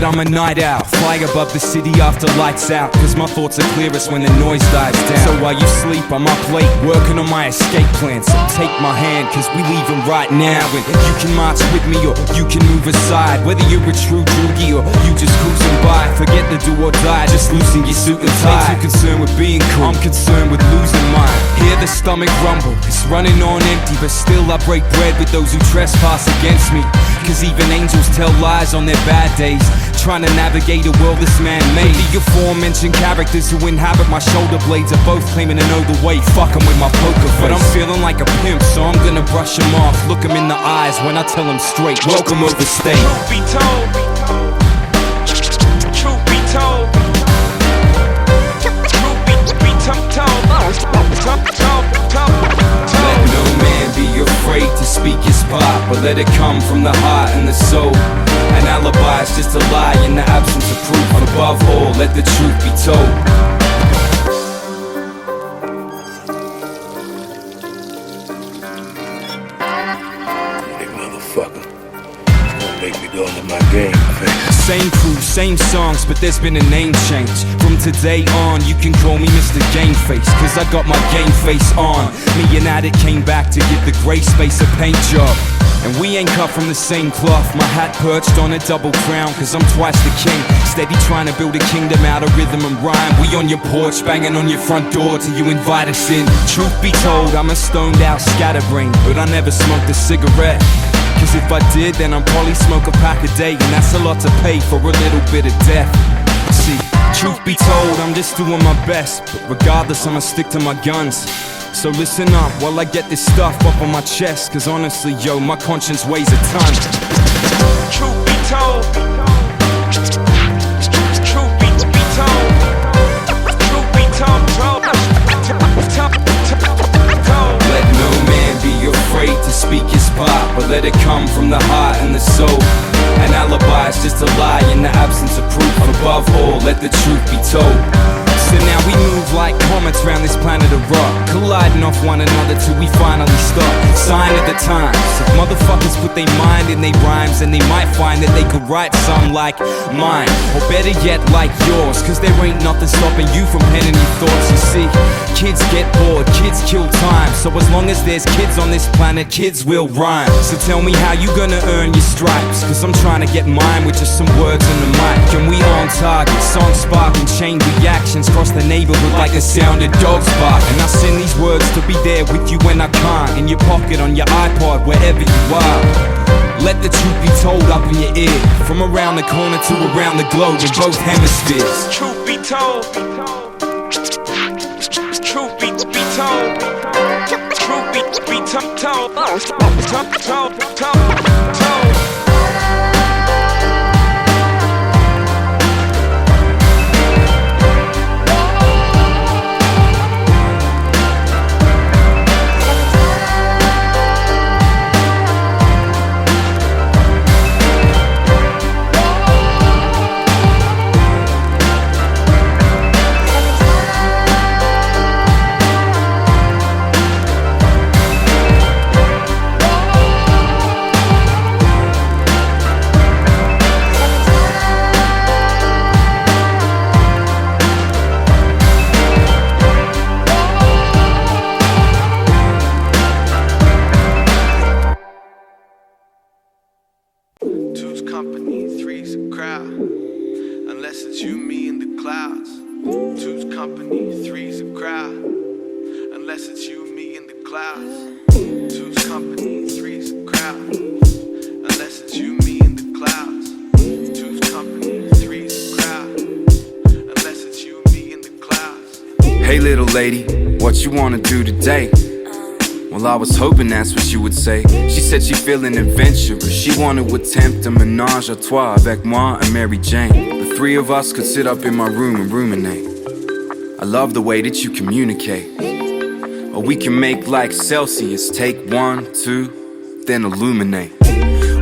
said I'm a night owl, fly above the city after lights out, cause my thoughts are clearest when the noise dies down. So while you sleep, I'm up late, working on my escape plan. So take my hand, cause we leaving right now. And you can march with me or you can move aside, whether you're a true droogie or you just cruising by. Forget the do or die, just loosen your suit and tie. Ain't too concerned with being cool, I'm concerned with losing mine. Hear the stomach rumble, it's running on empty, but still I break bread with those who trespass against me. Cause even angels tell lies on their bad days, trying to navigate a world this man made. The aforementioned characters who inhabit my shoulder blades are both claiming to know the way, fucking with my poker face. But I'm feeling like a pimp, so I'm gonna brush them off, look them in the eyes when I tell them straight, welcome overstayed. Truth be told, truth be told, truth be told, let no man be afraid to speak his part, but let it come from the heart and the soul. An alibi is just a lie in the absence of proof. Above all, let the truth be told. Hey motherfucker, it's gonna make me go into my game face. Same crew, same songs, but there's been a name change. From today on, you can call me Mr. Game Face, cause I got my game face on. Me and Addict came back to give the grey space a paint job. And we ain't cut from the same cloth. My hat perched on a double crown, cause I'm twice the king, steady trying to build a kingdom out of rhythm and rhyme. We on your porch, banging on your front door till you invite us in. Truth be told, I'm a stoned out scatterbrain, but I never smoked a cigarette. Cause if I did, then I'd probably smoke a pack a day, and that's a lot to pay for a little bit of death. See, truth be told, I'm just doing my best, but regardless, I'ma stick to my guns. So listen up while I get this stuff up on my chest, cause honestly, yo, my conscience weighs a ton. truth be told, truth be told, truth be told, let no man be afraid to speak his part, but let it come from the heart and the soul. An alibi is just a lie in the absence of proof. Above all, let the truth be told. So now we move like comets round this planet of rock, colliding off one another till we finally stop. Sign of the times, if motherfuckers put their mind in their rhymes, then they might find that they could write some like mine, or better yet like yours, cause there ain't nothing stopping you from penning your thoughts. You see, kids get bored, kids kill time, so as long as there's kids on this planet, kids will rhyme. So tell me how you gonna earn your stripes, cause I'm trying to get mine with just some words on the mic. And we on target, songs spark and chain reactions across the neighborhood like a sound of dogs bark. And I send these words to be there with you when I can't, in your pocket, on your iPod, wherever you are. Let the truth be told up in your ear, from around the corner to around the globe in both hemispheres. truth be told, truth be told, truth be told. Hey little lady, what you wanna do today? Well, I was hoping that's what you would say. She said she feeling adventurous, she wanted to attempt a ménage à trois avec moi and Mary Jane. The three of us could sit up in my room and ruminate. I love the way that you communicate. Or we can make like Celsius, take 1, 2, then illuminate.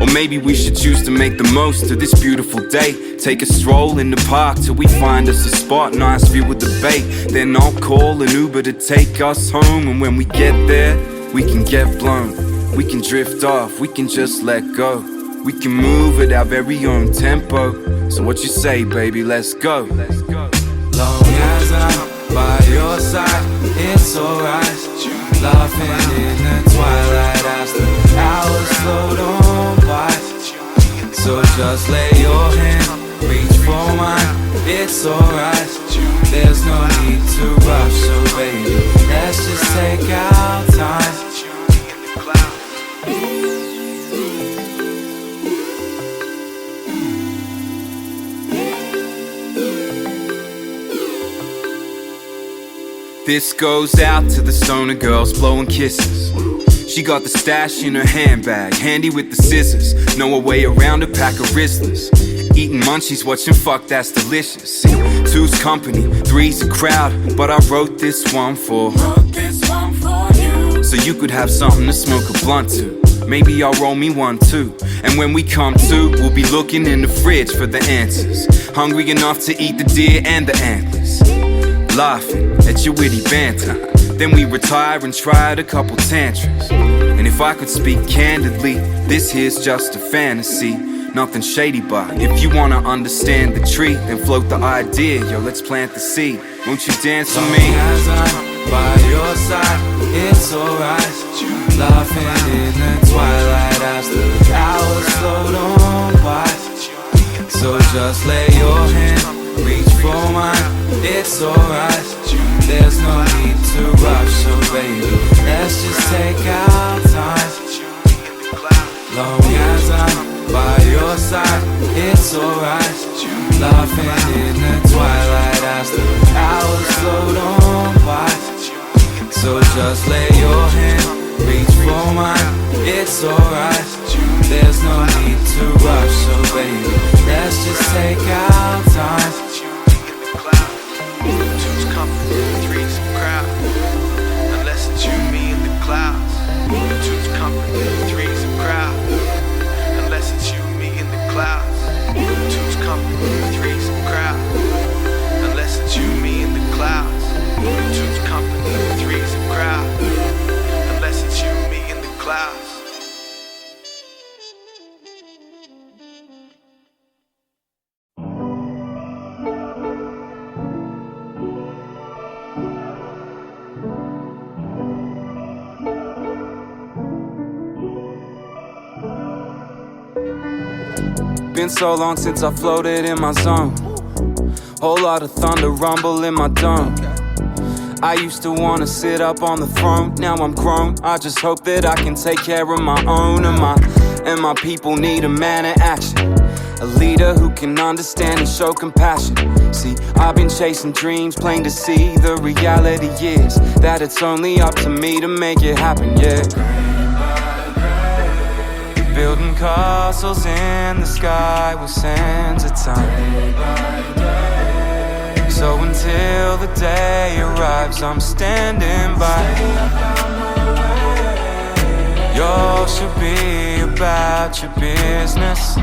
Or maybe we should choose to make the most of this beautiful day. Take a stroll in the park till we find us a spot, nice view of the bay. Then I'll call an Uber to take us home. And when we get there, we can get blown, we can drift off, we can just let go. We can move at our very own tempo. So what you say, baby, let's go. Long as I'm by your side, it's alright. Laughing in the twilight as the hours float on by. So just lay your hand, reach for mine, it's alright. There's no need to rush, so baby, let's just take our time. This goes out to the stoner girls blowing kisses. She got the stash in her handbag, handy with the scissors. Know a way around a pack of Rizzlers. Eating munchies, watching fuck, that's delicious. See, two's company, three's a crowd, but I wrote this one for you. So you could have something to smoke a blunt to. Maybe I'll roll me one too. And when we come to, we'll be looking in the fridge for the answers. Hungry enough to eat the deer and the antlers. Laughing at your witty banter. Then we retire and try out a couple tantrums. And if I could speak candidly, this here's just a fantasy. Nothing shady, but if you wanna understand the tree, then float the idea, yo, let's plant the seed. Won't you dance with me? As I'm by your side, it's alright. Laughing in the twilight as the hours float on by. So just lay your hand, reach for mine, it's alright. There's no need to rush, so baby, let's just take our time. Long as I'm by your side, it's alright. Laughing in the twilight as the hours float on by. So just lay your hand, reach for mine, it's alright. There's no need to rush, so baby, let's just take our time. Two's company, three's a crowd. Unless it's you, me, and the clouds. Two's company, three's a crowd. Unless it's you, me, and the clouds. Two's company, three's a crowd. Unless it's you, me, and the clouds. Two's company, three's a crowd. Unless it's you, me, and the clouds. Been so long since I floated in my zone. Whole lot of thunder rumble in my dome. I used to wanna sit up on the throne. Now I'm grown, I just hope that I can take care of my own. And my people need a man of action, a leader who can understand and show compassion. See, I've been chasing dreams, plain to see. The reality is that it's only up to me to make it happen, yeah. Building castles in the sky with sands of time. So until the day arrives, I'm standing by. Y'all should be about your business,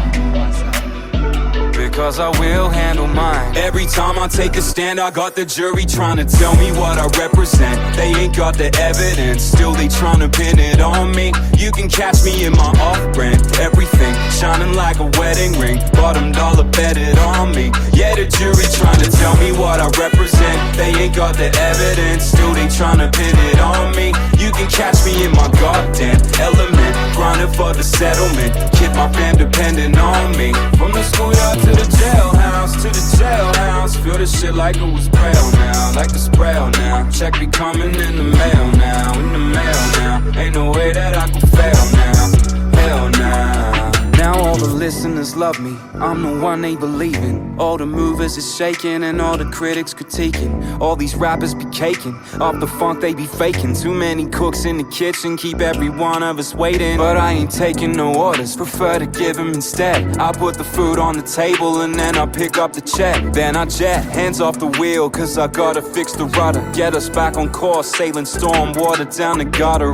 because I will handle mine. Every time I take a stand, I got the jury trying to tell me what I represent. They ain't got the evidence, still they trying to pin it on me. You can catch me in my off-brand everything, shining like a wedding ring. Bottom dollar bet it on me. Yeah, the jury trying to tell me what I represent. They ain't got the evidence, still they trying to pin it on me. You can catch me in my goddamn element, grinding for the settlement. Keep my fam depending on me. From the schoolyard to the jailhouse, to the jailhouse. Feel this shit like it was braille now, like the sprawl now. Check be coming in the mail now, in the mail now. Ain't no way that I can fail now, hell nah. Now all the listeners love me, I'm the one they believe in. All the movers is shaking and all the critics critiquing. All these rappers be caking off the funk they be faking. Too many cooks in the kitchen, keep every one of us waiting. But I ain't taking no orders, prefer to give them instead. I put the food on the table and then I pick up the check. Then I jet, hands off the wheel, cause I gotta fix the rudder. Get us back on course, sailing storm water down the gutter.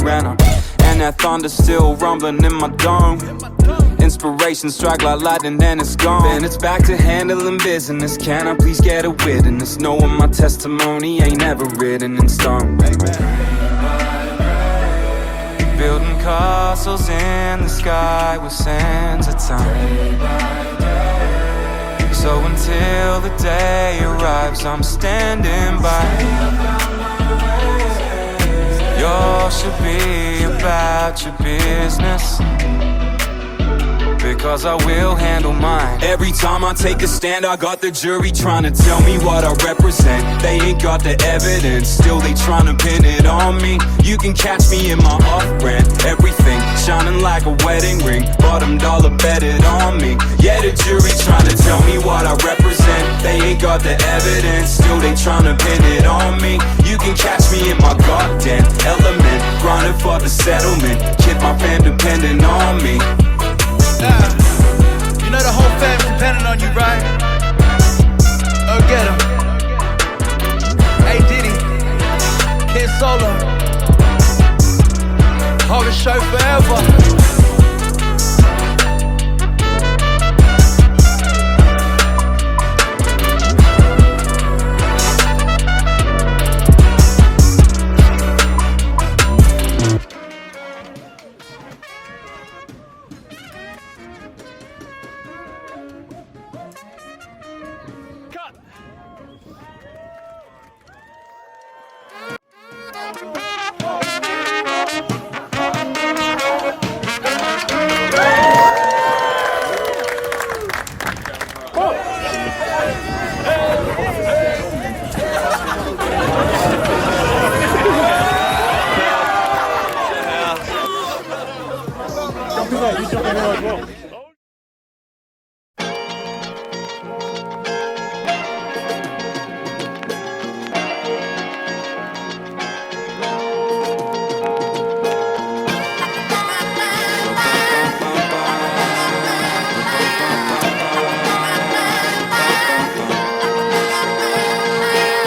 And that thunder still rumbling in my dome. Inspiration strike like lightning, then it's gone. Then it's back to handling business. Can I please get a witness, knowing my testimony ain't ever written in stone. Building castles in the sky with sands of time. So until the day arrives, I'm standing by. Yours should be about your business, because I will handle mine. Every time I take a stand, I got the jury trying to tell me what I represent. They ain't got the evidence, still they trying to pin it on me. You can catch me in my off-brand everything, shining like a wedding ring, bottom dollar betted on me. Yeah, the jury trying to tell me what I represent. They ain't got the evidence, still they trying to pin it on me. You can catch me in my goddamn element, grinding for the settlement, keep my fam depending on me. You know the whole fam's depending on you, right? Go get him. Hey Diddy, Kid Solo, Horror Show forever.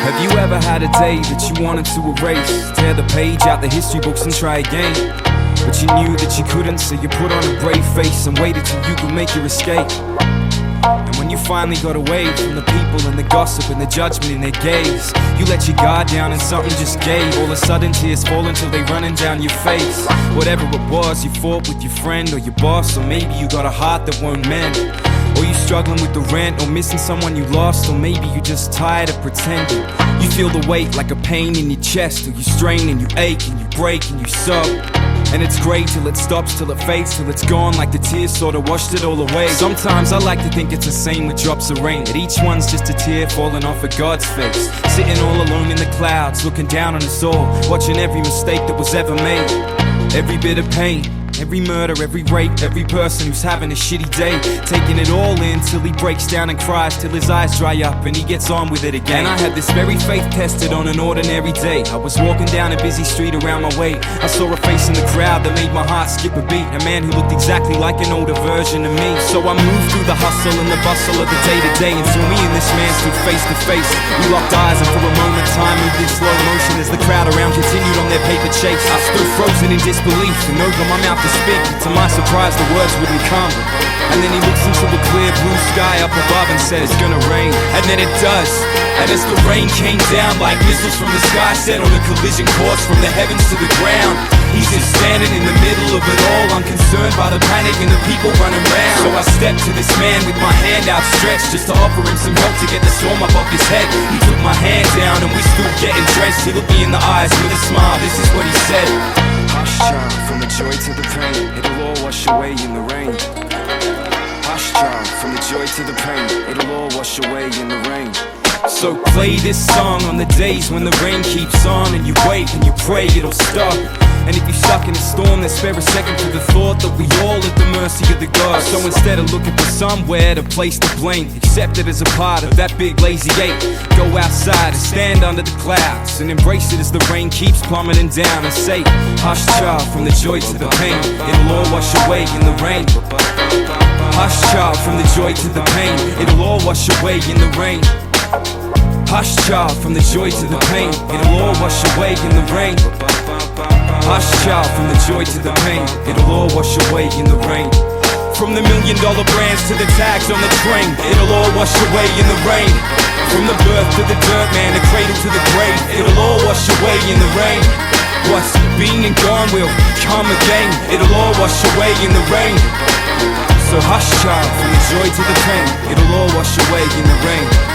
Have you ever had a day that you wanted to erase? Tear the page out the history books and try again, but you knew that you couldn't, so you put on a brave face and waited till you could make your escape. And when you finally got away from the people and the gossip and the judgment in their gaze, you let your guard down and something just gave. All of a sudden tears fall until they running down your face. Whatever it was, you fought with your friend or your boss, or maybe you got a heart that won't mend, or you struggling with the rent, or missing someone you lost, or maybe you just tired of pretending. You feel the weight like a pain in your chest, or you strain and you ache and you break and you sob. And it's great till it stops, till it fades, till it's gone, like the tears sorta washed it all away. Sometimes I like to think it's the same with drops of rain, that each one's just a tear falling off of God's face, sitting all alone in the clouds, looking down on us all, watching every mistake that was ever made, every bit of pain, every murder, every rape, every person who's having a shitty day, taking it all in till he breaks down and cries, till his eyes dry up and he gets on with it again. And I had this very faith tested on an ordinary day. I was walking down a busy street around my way. I saw a face in the crowd that made my heart skip a beat, a man who looked exactly like an older version of me. So I moved through the hustle and the bustle of the day-to-day until me and this man stood face to face. We locked eyes and for a moment time moved in slow motion as the crowd around continued on their paper chase. I stood frozen in disbelief and opened my mouth to speak. To my surprise, the words wouldn't come. And then he looks into a clear blue sky up above and said, it's gonna rain. And then it does. And as the rain came down like missiles from the sky, set on a collision course from the heavens to the ground. He's just standing in the middle of it all, unconcerned by the panic and the people running round. So I stepped to this man with my hand outstretched, just to offer him some help to get the storm up off his head. He took my hand down and we stood getting dressed. He looked me in the eyes with a smile, this is what he said. Hush, child, from the joy to the pain, it'll all wash away in the rain. Hush, child, from the joy to the pain, it'll all wash away in the rain. So play this song on the days when the rain keeps on, and you wait and you pray it'll stop. And if you're stuck in a storm, then spare a second for the thought that we all at the mercy of the gods. So instead of looking for somewhere to place the blame, accept it as a part of that big lazy ache. Go outside and stand under the clouds and embrace it as the rain keeps plummeting down, and say, hush, child, from the joy to the pain, it'll all wash away in the rain. Hush, child, from the joy to the pain, it'll all wash away in the rain. Hush, child, from the joy to the pain, it'll all wash away in the rain. Hush, child, from the joy to the pain, it'll all wash away in the rain. From the $1 million brands to the tags on the train, it'll all wash away in the rain. From the birth to the dirt, man, the cradle to the grave, it'll all wash away in the rain. What's been and gone will come again. It'll all wash away in the rain. So hush, child, from the joy to the pain. It'll all wash away in the rain.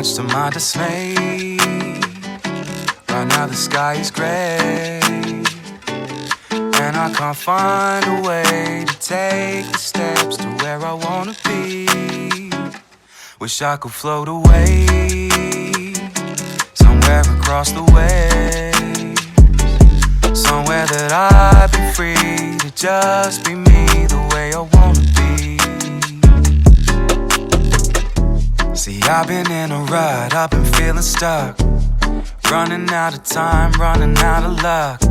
much to my dismay. Right now the sky is gray, and I can't find a way to take the steps to where I wanna be. Wish I could float away somewhere across the waves, somewhere that I'd be free to just be me the way I wanna be. See, I've been in a rut, I've been feeling stuck, running out of time, running out of luck.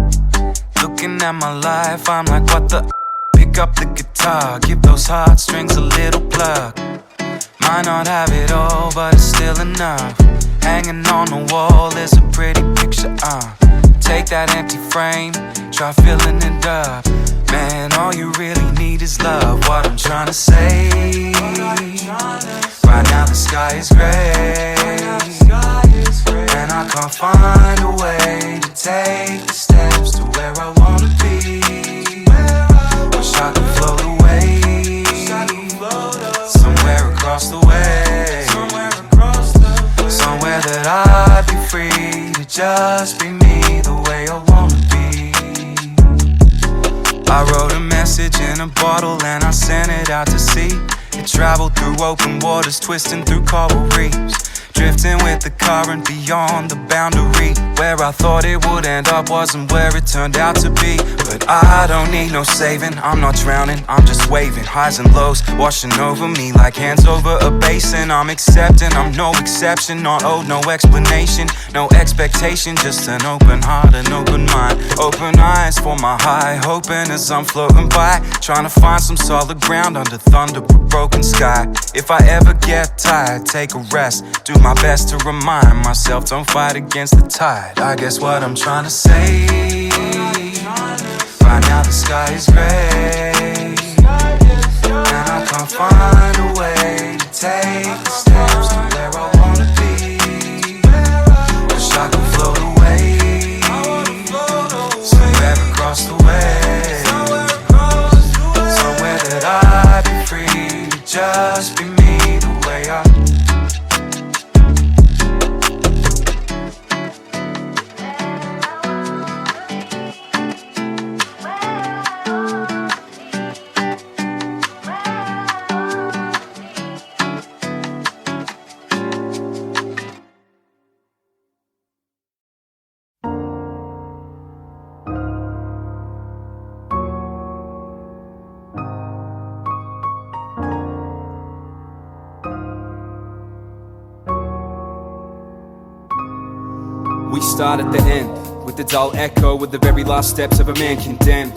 Looking at my life, I'm like, what the? Pick up the guitar, give those heartstrings a little pluck. Might not have it all, but it's still enough. Hanging on the wall is a pretty picture, Take that empty frame, try filling it up. Man, all you really need is love. What I'm trying to say, right now the sky is gray, and I can't find a way to take the steps to where I wanna be. Wish I could float away somewhere across the way, somewhere that I'd be free to just be me the way I wanna be. I wrote a message in a bottle and I sent it out to sea. It traveled through open waters, twisting through coral reefs, drifting with the current beyond the boundary. Where I thought it would end up wasn't where it turned out to be. But I don't need no saving, I'm not drowning, I'm just waving. Highs and lows washing over me like hands over a basin. I'm accepting, I'm no exception, not owed no explanation, no expectation, just an open heart, an open mind, open eyes for my high, hoping as I'm floating by, trying to find some solid ground under thunder, broken sky. If I ever get tired, take a rest, do my best to remind myself, don't fight against the tide. I guess what I'm trying to say, right now the sky is gray, and I can't find a way to take the steps to where I wanna be. Wish I could float away somewhere across the way, somewhere that I'd be free to just be me the way I. We start at the end, with the dull echo of the very last steps of a man condemned.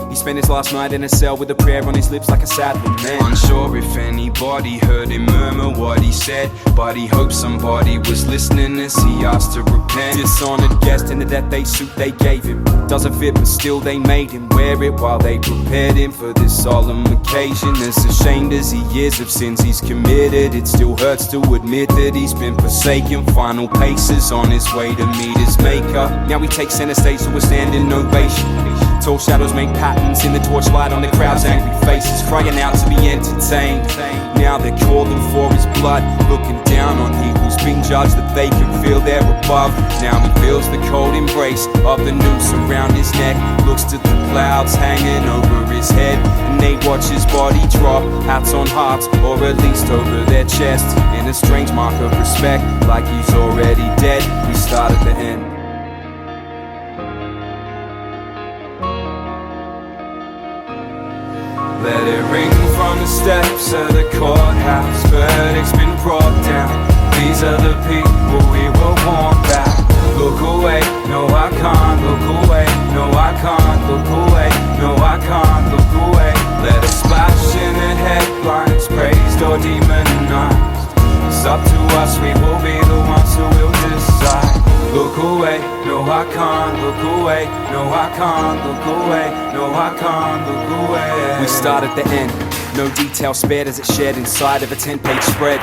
He spent his last night in a cell with a prayer on his lips like a sad lament. Unsure if anybody heard him murmur what he said, but he hoped somebody was listening as he asked to repent. Dishonored guest in the death they suit they gave him, doesn't fit but still they made him wear it while they prepared him for this solemn occasion. As ashamed as he is of sins he's committed, it still hurts to admit that he's been forsaken. Final paces on his way to meet his maker. Now he takes center stage to a standing ovation. Tall shadows make patterns in the torchlight on the crowd's angry faces, crying out to be entertained. Now they're calling for his blood, looking down on he who's been judged that they can feel they're above. Now he feels the cold embrace of the noose around his neck, looks to the clouds hanging over his head, and they watch his body drop, hats on hearts, or at least over their chest, in a strange mark of respect, like he's already dead. We start at the end. Let it ring from the steps of the courthouse. Verdict's been brought down. These are the people we will want back. Look away, no I can't look away. No I can't look away. No I can't look away. Let us splash in the headlines, praised or demonized. It's up to us, we will be the ones who will decide. Look away, no I can't look away. No I can't look away. No I can't look away. We start at the end, no detail spared as it's shared inside of a 10-page spread.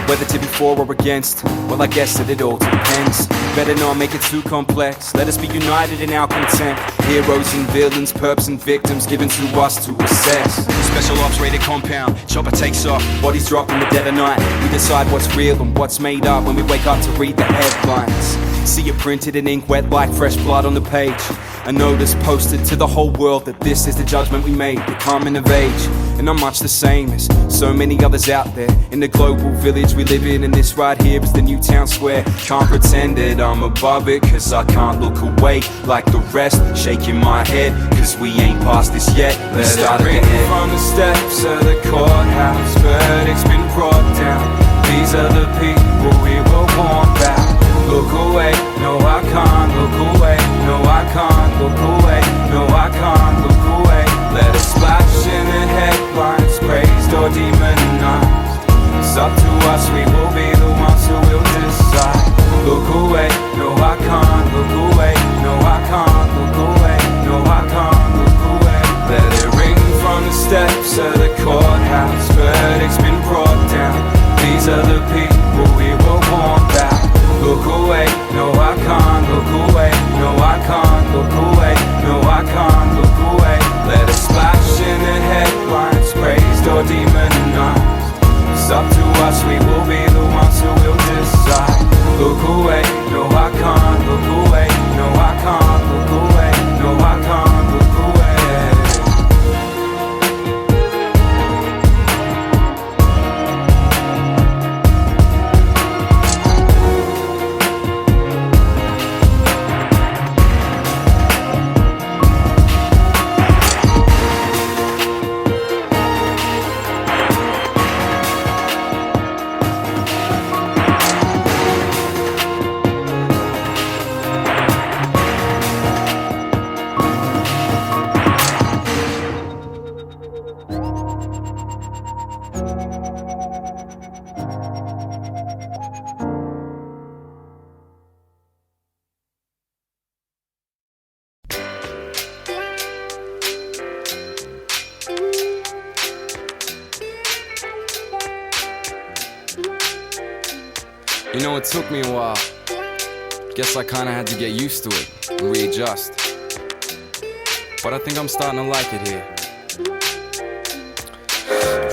Whether to be for or against, well I guess that it all depends. Better not make it too complex, let us be united in our content. Heroes and villains, perps and victims given to us to assess. Special ops rated compound, chopper takes off, bodies drop in the dead of night. We decide what's real and what's made up when we wake up to read the headlines. See it printed in ink wet like fresh blood on the page. A notice posted to the whole world that this is the judgment we made. The coming of age, and I'm much the same as so many others out there. In the global village we live in, and this right here is the new town square. Can't pretend that I'm above it, cause I can't look away like the rest. Shaking my head, cause we ain't past this yet. Let's start again. From the steps of the courthouse, verdict's been brought down. These are the people we were warned about. Look away, no I can't look away. No I can't look away. No I can't look away. Let us splash in the headlines, praised or demonized. It's up to us, we will be the ones who will decide. Look away, no I can't look away. No I can't look away. No I can't look away. Let it ring from the steps of the courthouse, verdict's been brought down. These are the people we were warned about. Look away, no I can't look away. No I can't look away. No I can't look away. Let us splash in the headlines, praised or demonized. It's up to us, we will be the ones who will decide. Look away, no I can't look away. No I can't look away. No I can't look away. You know, it took me a while. Guess I kinda had to get used to it and readjust. But I think I'm starting to like it here.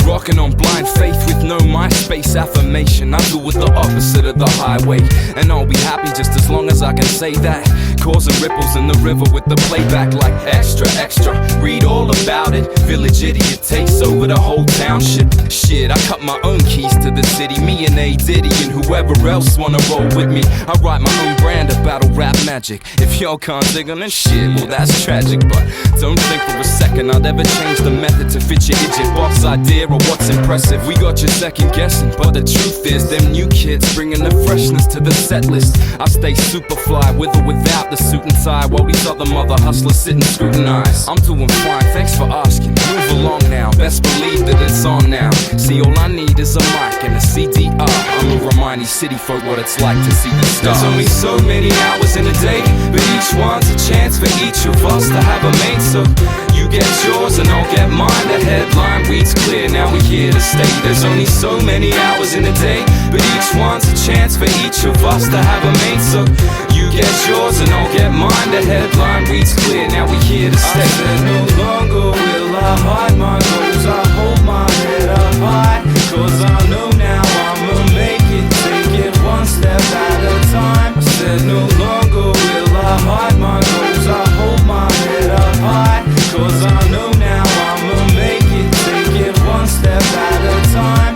Rocking on blind faith with no MySpace affirmation. I do with the opposite of the highway, and I'll be happy just as long as I can say that. Causing ripples in the river with the playback like extra, extra. Read all about it. Village idiot takes over the whole township. Shit, I cut my own keys to the city. Me and A Diddy and whoever else wanna roll with me. I write my own brand of battle rap magic. If y'all can't dig on it, shit, well that's tragic. But don't think for a second I'd ever change the method to fit your idiot box idea or what's impressive. We got you second guessing, but the truth is them new kids bringing the freshness to the set list. I stay super fly with or without the suit and tie, while these other mother hustlers sit and scrutinize. I'm doing fine, thanks for asking. Move along now, best believe that it's on now. See, all I need is a mic and a CDR. I'ma remind these city folk what it's like to see the stars. There's only so many hours in a day, but each one's a chance for each of us to have a mate. So you get yours and I'll get mine. The headline reads clear, now we're here to stay. There's only so many hours in a day, but each one's a chance for each of us to have a mate. So you get yours and I'll get mine. The headline reads clear, now we're here to stay. I said no longer will I hide my goals. I hold my head up high, cause I know now I'ma make it. Take it one step at a time. I said no longer will I hide my goals. I hold my head up high, cause I know now I'ma make it. Take it one step at a time.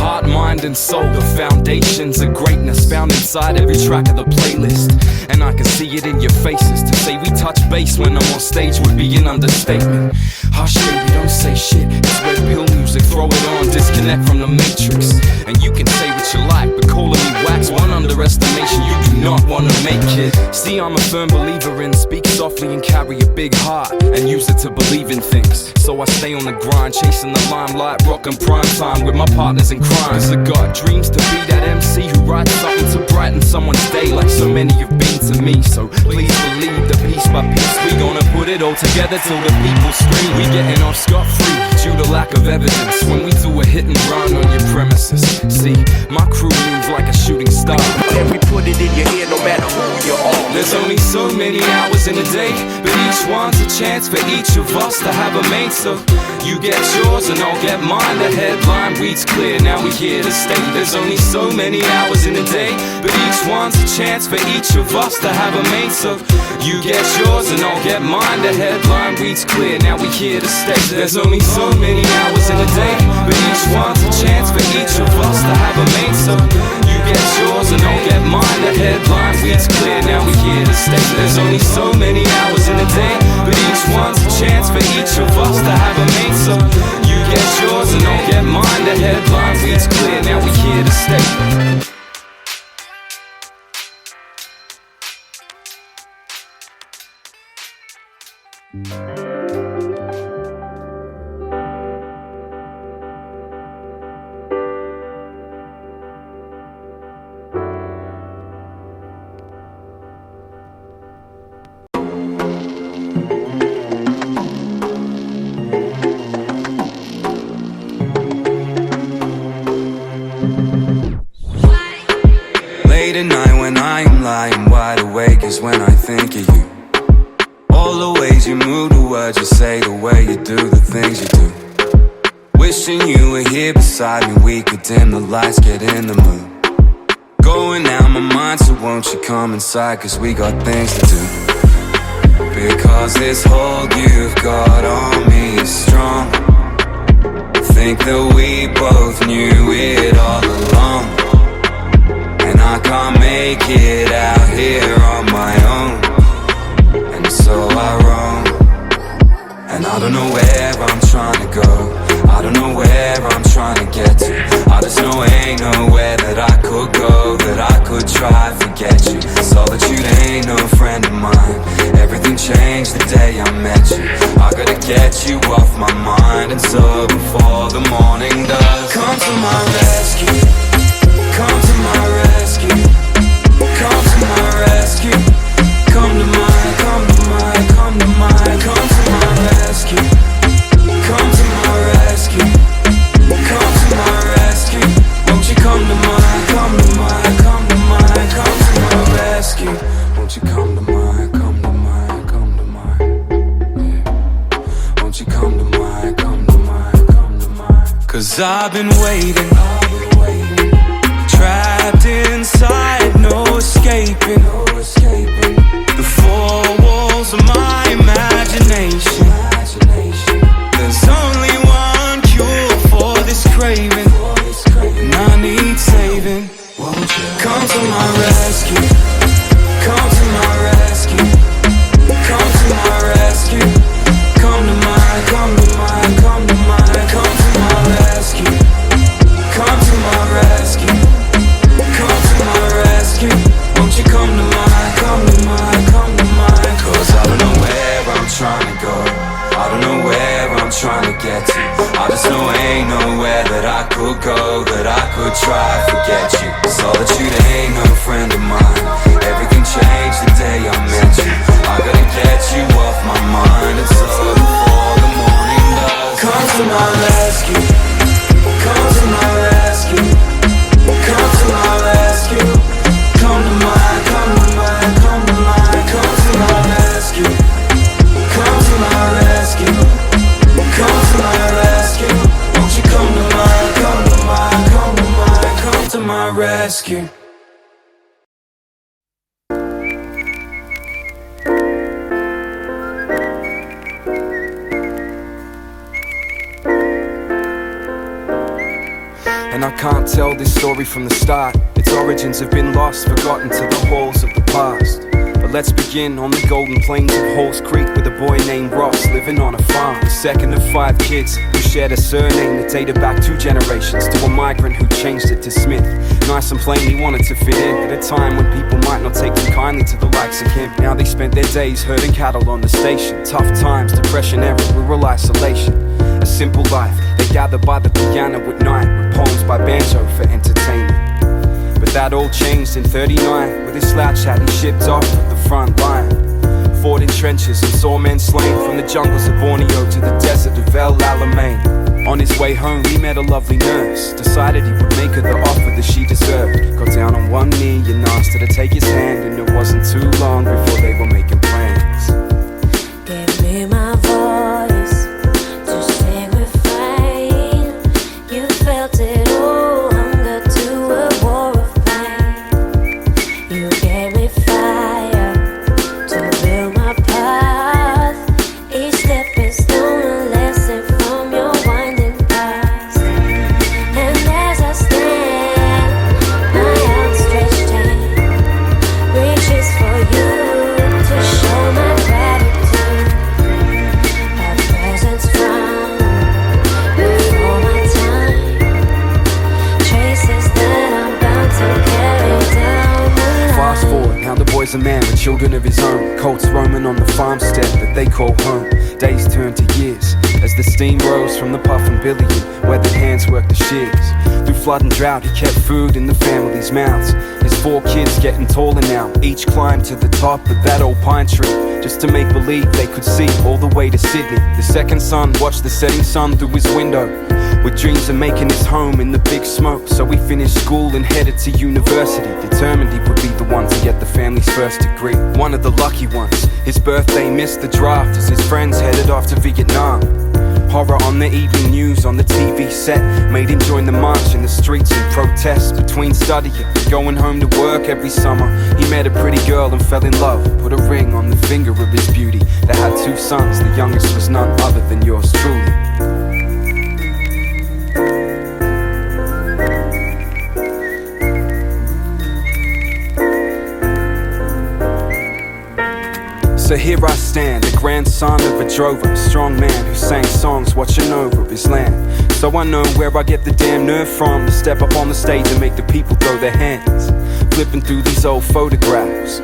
Heart, mind and soul, the foundations of greatness found inside every track of the playlist. And I can see it in your faces. To say we touch base when I'm on stage would be an understatement. Hush baby, don't say shit, it's red pill music. Throw it on, disconnect from the matrix. And you can say what you like, but calling me wax, one underestimation you do not wanna make it. See, I'm a firm believer in speak softly and carry a big heart, and use it to believe in things. So I stay on the grind, chasing the limelight, rockin' prime time with my partners in crime. Cause I got dreams to be that MC who writes something to brighten someone's day, like so many have been to me. So please believe that piece by piece we gonna put it all together till the people scream. We getting off scot-free due to lack of evidence when we do a hit and run on your premises. See, my crew moves like a shooting star, And we put it in your ear no matter who you are. There's only so many hours hours in a day, but each one's a chance for each of us to have a mate. So you get yours and I'll get mine. The headline reads clear, now we're here to stay. There's only so many hours in a day, but each one's a chance for each of us to have a mate. So you get yours and I'll get mine. The headline reads clear, now we're here to stay. There's only so many hours in a day, but each one's a chance for each of us to have a mate. So you get yours and I'll get mine. The headline reads clear, now we're here to stay. There's only so many hours in a day, but each one's a chance for each of us to have a mate. So you get yours and I'll get mine. The headline reads clear, now we're here to stay. Late at night when I am lying wide awake is when I think of you. All the ways you move, the words you say, the way you do the things you do. Wishing you were here beside me, we could dim the lights, get in the mood. Going out my mind, so won't you come inside, cause we got things to do. Because this hold you've got on me is strong. Think that we both knew it all along, and I can't make it out here on my own, and so I roam. And I don't know where I'm trying to go, I don't know where I'm trying to get to. I just know ain't nowhere that I could go, that I could try forget you. Solitude ain't no friend of mine, everything changed the day I met you. I gotta get you off my mind, and so before the morning does, come to my rescue, come to my rescue, come to my rescue, come to my, come to my, come to my, come to my rescue, come to my rescue, come to my rescue. Won't you come to my, come to my, come to my, come to my rescue? Won't you come to my, come to my, come to my, yeah. Won't you come to my, come to my, come to my? Cause I've been waiting, trapped inside, no escaping, the four walls of my imagination. There's only one cure for this craving, and I need saving. Come to my rescue, come to my rescue, come to my rescue, come to my, come to my, come to my, come to my rescue, come to my rescue, come to my rescue. Won't you come to my, come to my, come to my? Cause I don't know where I'm trying to go, I don't know where I'm trying to get to. I just know ain't nowhere that I could go, that I could try forget you. Solitude ain't no friend of mine, everything changed the day I met you. I gotta get you off my mind, and so before the morning does, come to my rescue, come to my rescue, come to my rescue, come to my, come to my, come to my, come to my rescue, come to my rescue, come to my rescue. Won't you come to my, come to my, come to my, come to my rescue? And I can't tell this story from the start, its origins have been lost, forgotten to the halls of the past. But let's begin on the golden plains of Halls Creek, with a boy named Ross living on a farm. The second of 5 kids who shared a surname that dated back 2 generations to a migrant who changed it to Smith. Nice and plain, he wanted to fit in at a time when people might not take too kindly to the likes of him. Now they spent their days herding cattle on the station. Tough times, depression era, rural isolation. A simple life, they gather by the piano at night with poems by banjo for entertainment. But that all changed in 39, with his slouch hat he shipped off at the front line. Fought in trenches and saw men slain, from the jungles of Borneo to the desert of El Alamein. On his way home he met a lovely nurse, decided he would make her the offer that she deserved. Got down on one knee and asked her to take his hand, and it wasn't too long before they were making plans. was a man with children of his own, colts roaming on the farmstead that they call home. Days turned to years as the steam rose from the puffin' billion, weathered hands worked the shears. Through flood and drought he kept food in the family's mouths. His 4 kids getting taller now, each climbed to the top of that old pine tree, just to make believe they could see all the way to Sydney. The second son watched the setting sun through his window, with dreams of making his home in the big smoke. So he finished school and headed to university, determined he would be the one to get the family's first degree. One of the lucky ones, his birthday missed the draft as his friends headed off to Vietnam. Horror on the evening news on the TV set made him join the march in the streets in protest. Between studying and going home to work every summer, he met a pretty girl and fell in love, put a ring on the finger of his beauty. They had 2 sons, the youngest was none other than yours truly. So here I stand, the grandson of a drover, strong man who sang songs watching over his land. So I know where I get the damn nerve from to step up on the stage and make the people throw their hands. Flipping through these old photographs,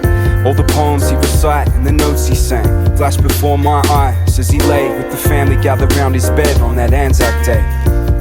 all the poems he recite and the notes he sang flashed before my eyes as he lay with the family gathered round his bed on that Anzac Day.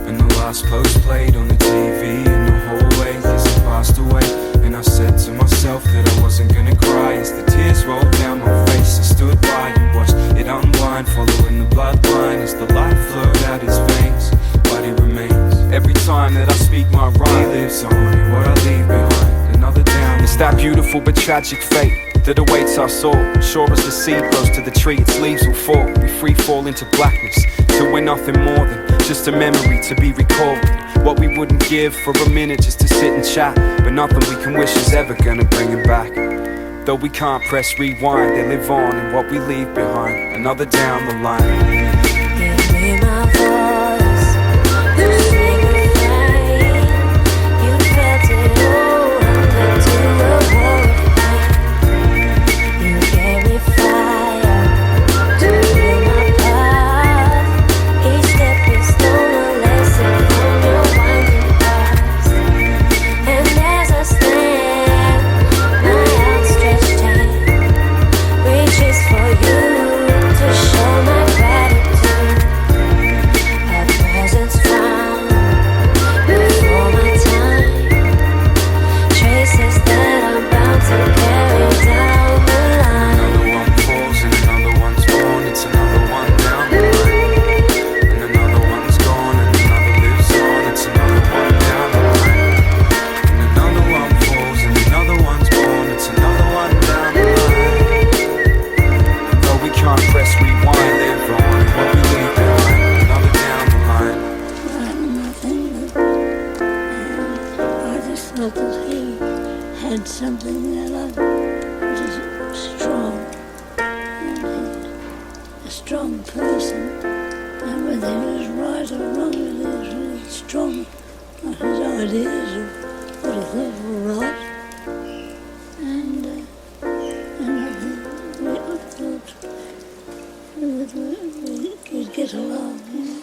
And the last post played on the TV in the hallway as he passed away. And I said to myself that I wasn't gonna cry as the tears rolled down my face. I stood by and watched it unwind, following the bloodline as the life flowed out his veins. But he remains. Every time that I speak my rhyme, he lives on in what I leave behind. Another down. It's that beautiful but tragic fate that awaits us all. Sure as the seed grows to the tree, its leaves will fall. We free fall into blackness till we're nothing more than just a memory to be recalled. What we wouldn't give for a minute just to sit and chat, but nothing we can wish is ever gonna bring him back. Though we can't press rewind, they live on in what we leave behind. Another down the line. Give me my voice, you sing refrain. You felt it all, but to the war of pain. You gave me fire to fill my path. Each step is stone, a lesson from your winding past. And as I stand, my outstretched hand reaches for you to show my gratitude. A presence found before my time, traces that I'm bound to carry down the line. Another one falls and another one's born. It's another one down the line. And another one's gone and another lives on. It's another one down the line. And another one falls and another one's born. It's another one down the line. Though we can't press rewind, live on in what we leave behind. Another down the line. Nothing, I just thought that he had something that was strong, and he's a strong person, and whether he was right or wrong, he was really strong on his ideas of what he thought were right, and I thought we'd get along, you know.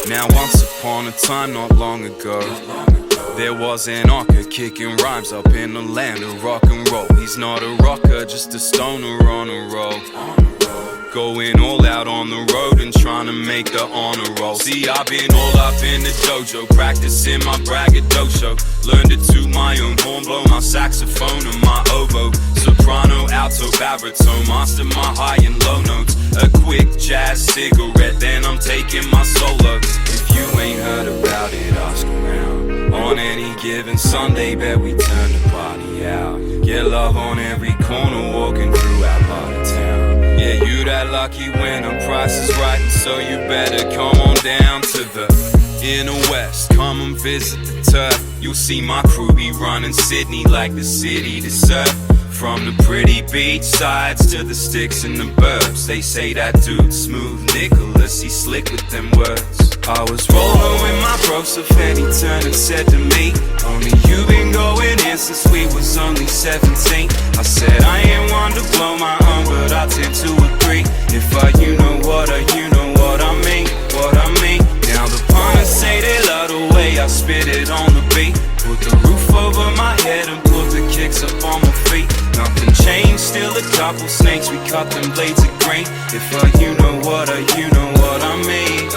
Now once upon a time not long ago, there was an rocker kicking rhymes up in the land of rock and roll. He's not a rocker, just a stoner on a roll, going all out on the road and trying to make the honor roll. See, I've been all up in the dojo, practicing my braggadocio. Learned it to my own horn, blow my saxophone and my oboe, soprano, alto, baritone, master my high and low notes. A quick jazz cigarette, then I'm taking my solo. If you ain't heard about it, ask around. On any given Sunday, bet we turn the party out. Get love on every corner, walking through our part of town. Yeah, you that lucky when the price is right, and so you better come on down to the inner west. Come and visit the turf. You'll see my crew be running Sydney like the city to surf. From the pretty beach sides to the sticks and the burbs. They say that dude smooth Nicholas, he's slick with them words. I was rolling with my bro, so Fanny turned and said to me, homie, you been 17. I said I ain't one to blow my own, but I tend to agree. If you know what I mean, what I mean. Now the punters say they love the way I spit it on the beat. Put the roof over my head and put the kicks up on my feet. Nothing changed, still a couple snakes, we cut them blades of green. If you know what I mean.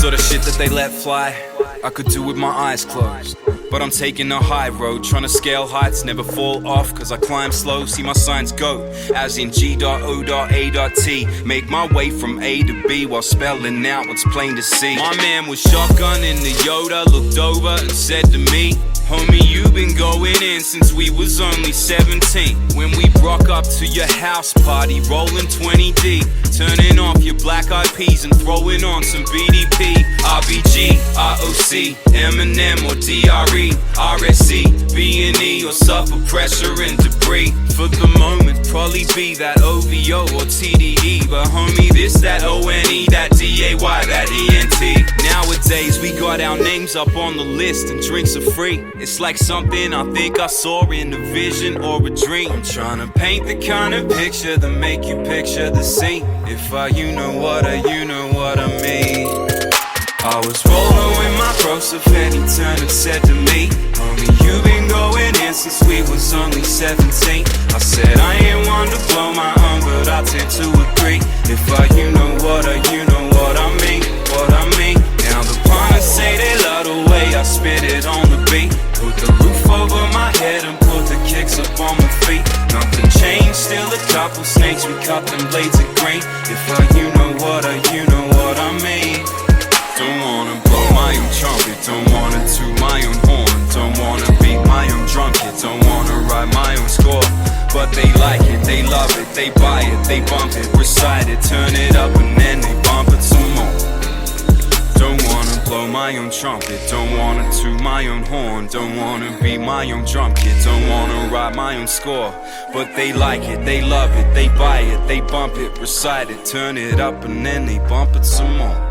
Sort of shit that they let fly, I could do with my eyes closed. But I'm taking a high road, trying to scale heights, never fall off, cause I climb slow. See my signs go, as in G.O.A.T. Make my way from A to B while spelling out what's plain to see. My man was shotgunning the Yoda, looked over and said to me, homie, you been going in since we was only 17. When we rock up to your house party, rolling 20D, turning off your black eyed peas and throwing on some BDP, RBG, ROC, Eminem or DRE, RSE, B&E or suffer pressure and debris. For the moment, probably be that OVO or TDE, but homie, this, that ONE, that DAY, that ENT. Nowadays, we got our names up on the list and drinks are free. It's like something I think I saw in a vision or a dream. I'm trying to paint the kind of picture that make you picture the scene. If you know what I mean. I was rolling with my bros, so then he turned and said to me, homie, you been going in since we was only 17. I said I ain't one to blow my own, but I tend to agree. If you know what I mean, what I mean. Now the punters say they love the way I spit it on the beat. Put the roof over my head and put the kicks up on my feet. Nothing changed, still a couple snakes, we cut them blades of green. If you know what I mean. Don't wanna blow my own trumpet, don't wanna toot my own horn, don't wanna beat my own drum kit, don't wanna write my own score. But they like it, they love it, they buy it, they bump it, recite it, turn it up and then they bump it some more. Don't wanna blow my own trumpet, don't wanna toot my own horn, don't wanna beat my own drum kit, don't wanna write my own score. But they like it, they love it, they buy it, they bump it, recite it, turn it up and then they bump it some more.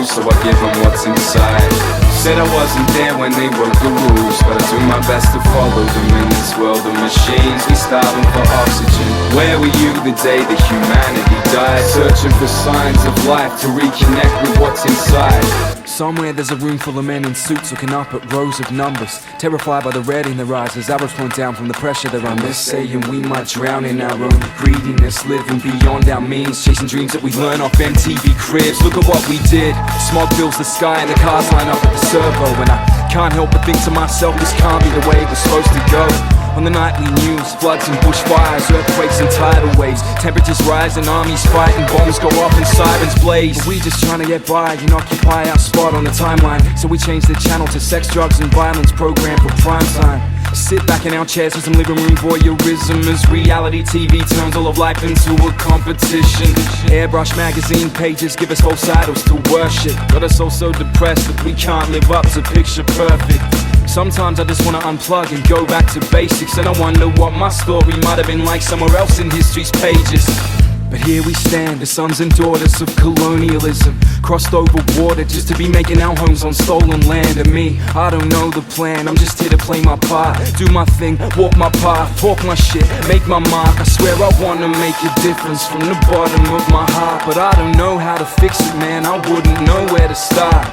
So I give them what's inside. Said I wasn't there when they wrote the rules, but I do my best to follow them in this world of machines. We starving for oxygen. Where were you the day that humanity died? Searching for signs of life to reconnect with what's inside. Somewhere there's a room full of men in suits looking up at rows of numbers, terrified by the red in their eyes as arrows point down from the pressure they're under, saying we might drown in our own greediness, living beyond our means, chasing dreams that we learn off MTV cribs. Look at what we did. Smog fills the sky and the cars line up at the servo, and I can't help but think to myself, this can't be the way it was supposed to go. On the nightly news, floods and bushfires, earthquakes and tidal waves, temperatures rise and armies fight and bombs go off and sirens blaze. But we just trying to get by and occupy our spot on the timeline, so we changed the channel to sex, drugs and violence program for prime time. Sit back in our chairs with some living room voyeurism as reality TV turns all of life into a competition. Airbrush magazine pages give us false idols to worship, got us all so depressed that we can't live up to picture perfect. Sometimes I just wanna unplug and go back to basics, and I wonder what my story might have been like somewhere else in history's pages. But here we stand, the sons and daughters of colonialism, crossed over water just to be making our homes on stolen land. And me, I don't know the plan, I'm just here to play my part, do my thing, walk my path, talk my shit, make my mark. I swear I wanna make a difference from the bottom of my heart, but I don't know how to fix it, man, I wouldn't know where to start.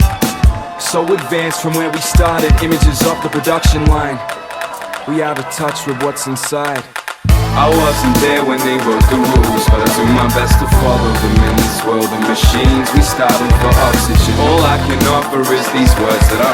So advanced from where we started, images off the production line, we out of touch with what's inside. I wasn't there when they wrote the rules, but I do my best to follow them in this world of machines. We starving for oxygen. All I can offer is these words that I